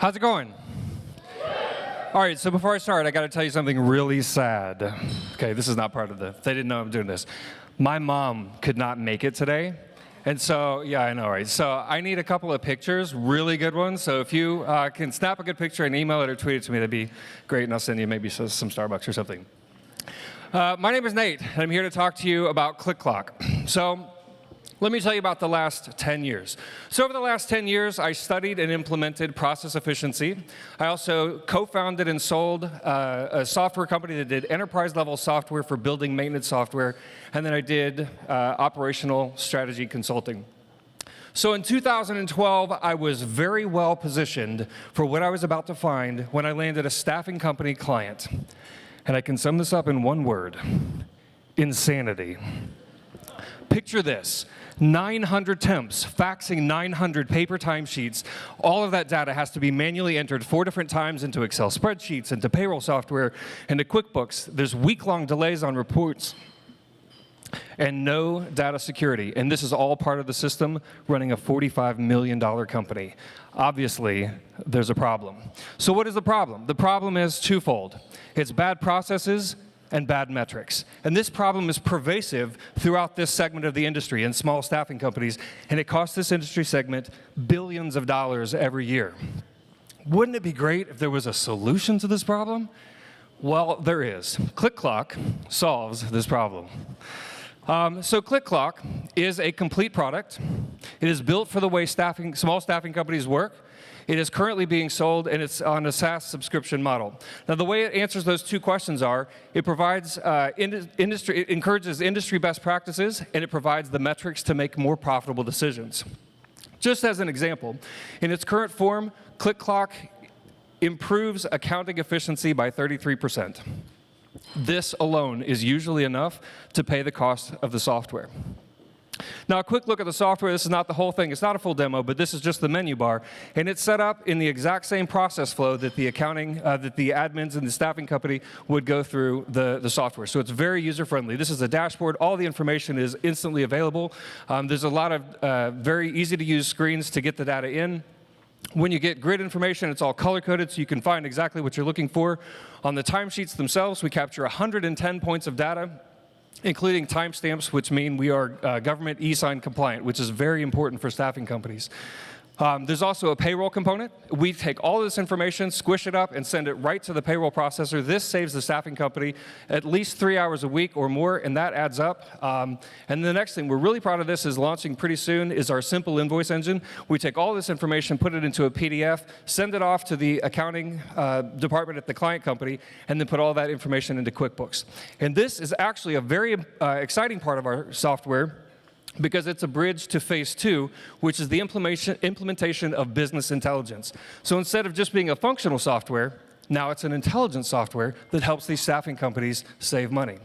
How's it going? All right, so before I start, I got to tell you something really sad. Okay, this is not part of they didn't know I'm doing this. My mom could not make it today. And so, yeah, I know, right? So I need a couple of pictures, really good ones. So if you can snap a good picture and email it or tweet it to me, that'd be great, and I'll send you maybe some Starbucks or something. My name is Nate, and I'm here to talk to you about ClikClok. So let me tell you about the last 10 years. So over the last 10 years, I studied and implemented process efficiency. I also co-founded and sold a software company that did enterprise-level software for building maintenance software, and then I did operational strategy consulting. So in 2012, I was very well positioned for what I was about to find when I landed a staffing company client. And I can sum this up in one word: insanity. Picture this: 900 temps, faxing 900 paper timesheets. All of that data has to be manually entered 4 different times into Excel spreadsheets, into payroll software, into QuickBooks. There's week-long delays on reports, and no data security. And this is all part of the system running a $45 million company. Obviously, there's a problem. So what is the problem? The problem is twofold. It's bad processes and bad metrics. And this problem is pervasive throughout this segment of the industry in small staffing companies, and it costs this industry segment billions of dollars every year. Wouldn't it be great if there was a solution to this problem? Well, there is. ClikClok solves this problem. So ClikClok is a complete product. It is built for the way small staffing companies work. It is currently being sold, and it's on a SaaS subscription model. Now, the way it answers those two questions are, it provides it encourages industry best practices, and it provides the metrics to make more profitable decisions. Just as an example, in its current form, ClikClok improves accounting efficiency by 33%. This alone is usually enough to pay the cost of the software. Now, a quick look at the software. This is not the whole thing. It's not a full demo, but this is just the menu bar. And it's set up in the exact same process flow that the admins in the staffing company would go through the software. So it's very user-friendly. This is a dashboard. All the information is instantly available. There's a lot of very easy-to-use screens to get the data in. When you get grid information, it's all color-coded, so you can find exactly what you're looking for. On the timesheets themselves, we capture 110 points of data, including timestamps, which mean we are government e-sign compliant, which is very important for staffing companies. There's also a payroll component. We take all this information, squish it up, and send it right to the payroll processor. This saves the staffing company at least 3 hours a week or more, and that adds up. And the next thing, we're really proud of this, is launching pretty soon, is our simple invoice engine. We take all this information, put it into a PDF, send it off to the accounting department at the client company, and then put all that information into QuickBooks. And this is actually a very exciting part of our software, because it's a bridge to phase 2, which is the implementation of business intelligence. So instead of just being a functional software, now it's an intelligent software that helps these staffing companies save money.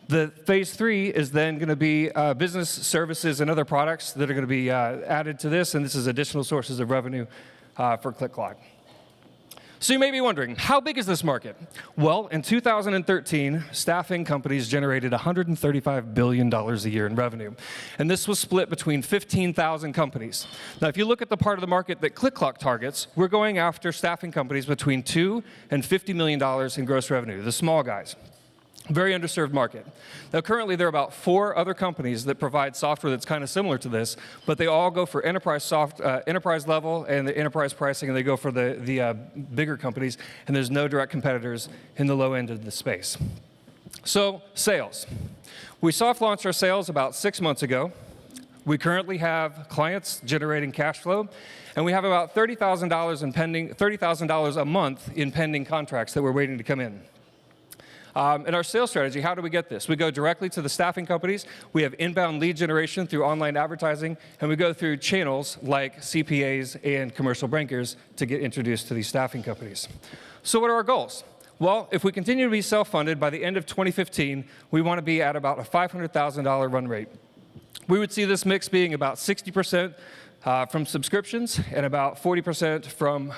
The phase 3 is then going to be business services and other products that are going to be added to this, and this is additional sources of revenue for ClikClok. So you may be wondering, how big is this market? Well, in 2013, staffing companies generated $135 billion a year in revenue. And this was split between 15,000 companies. Now, if you look at the part of the market that ClikClok targets, we're going after staffing companies between $2 and $50 million in gross revenue, the small guys. Very underserved market. Now, currently, there are about 4 other companies that provide software that's kind of similar to this, but they all go for enterprise level and the enterprise pricing, and they go for the bigger companies, and there's no direct competitors in the low end of the space. So, sales. We soft launched our sales about 6 months ago. We currently have clients generating cash flow, and we have about $30,000 a month in pending contracts that we're waiting to come in. And our sales strategy, how do we get this? We go directly to the staffing companies. We have inbound lead generation through online advertising, and we go through channels like CPAs and commercial bankers to get introduced to these staffing companies. So what are our goals? Well, if we continue to be self-funded, by the end of 2015, we want to be at about a $500,000 run rate. We would see this mix being about 60% from subscriptions and about 40% from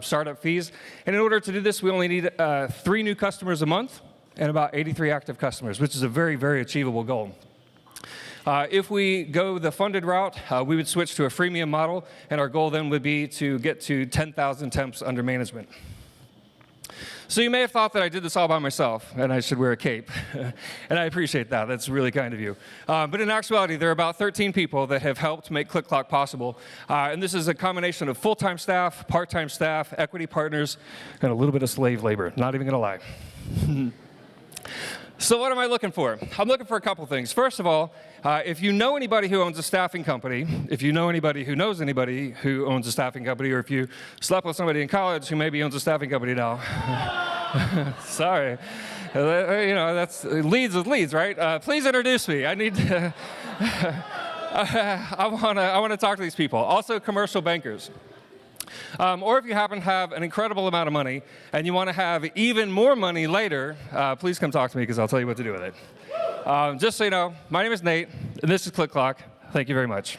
startup fees. And in order to do this, we only need 3 new customers a month and about 83 active customers, which is a very, very achievable goal. If we go the funded route, we would switch to a freemium model, and our goal then would be to get to 10,000 temps under management. So you may have thought that I did this all by myself, and I should wear a cape. And I appreciate that. That's really kind of you. But in actuality, there are about 13 people that have helped make ClikClok possible. And this is a combination of full-time staff, part-time staff, equity partners, and a little bit of slave labor. Not even going to lie. So what am I looking for? I'm looking for a couple things. First of all, if you know anybody who owns a staffing company, if you know anybody who knows anybody who owns a staffing company, or if you slept with somebody in college who maybe owns a staffing company now, sorry, you know, that's leads with leads, right? Please introduce me. I need to, I want to talk to these people. Also, commercial bankers. Or if you happen to have an incredible amount of money and you want to have even more money later, please come talk to me because I'll tell you what to do with it. Just so you know, my name is Nate, and this is ClikClok. Thank you very much.